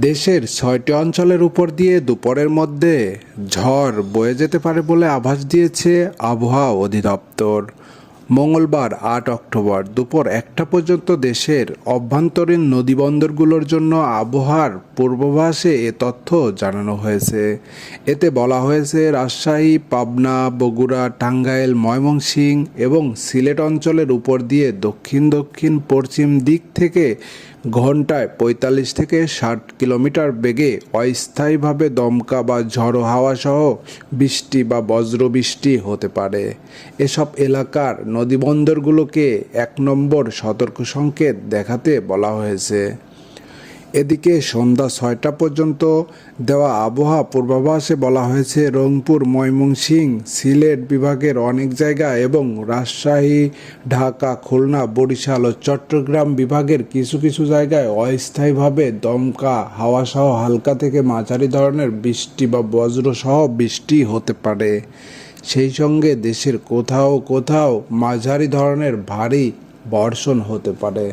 দেশের ৬টি অঞ্চলের উপর দিয়ে দুপুরের মধ্যে ঝড় বয়ে যেতে পারে বলে আভাস দিয়েছে আবহাওয়া অধিদপ্তর। মঙ্গলবার ৮ অক্টোবর দুপুর ১টা পর্যন্ত দেশের অভ্যন্তরীণ নদীবন্দরগুলোর জন্য আবহাওয়ার পূর্বাভাসে এ তথ্য জানানো হয়েছে। এতে বলা হয়েছে, রাজশাহী, পাবনা, বগুড়া, টাঙ্গাইল, ময়মনসিংহ এবং সিলেট অঞ্চলের উপর দিয়ে দক্ষিণ দক্ষিণ পশ্চিম দিক থেকে ঘন্টায় ৪৫ থেকে ৬০ কিলোমিটার বেগে অস্থায়ীভাবে দমকা বা ঝড়ো হাওয়া সহ বৃষ্টি বা বজ্রবৃষ্টি হতে পারে। এসব এলাকার নদীবন্দরগুলোকে ১ নম্বর সতর্ক সংকেত দেখাতে বলা হয়েছে। এদিকে সন্ধ্যা ৬টা পর্যন্ত দেওয়া আবহাওয়া পূর্বাভাসে বলা হয়েছে, রংপুর, ময়মনসিংহ, সিলেট বিভাগের অনেক জায়গা এবং রাজশাহী, ঢাকা, খুলনা, বরিশাল ও চট্টগ্রাম বিভাগের কিছু কিছু জায়গায় অস্থায়ীভাবে দমকা হাওয়াসহ হালকা থেকে মাঝারি ধরনের বৃষ্টি বা বজ্রসহ বৃষ্টি হতে পারে। সেই সঙ্গে দেশের কোথাও কোথাও মাঝারি ধরনের ভারী বর্ষণ হতে পারে।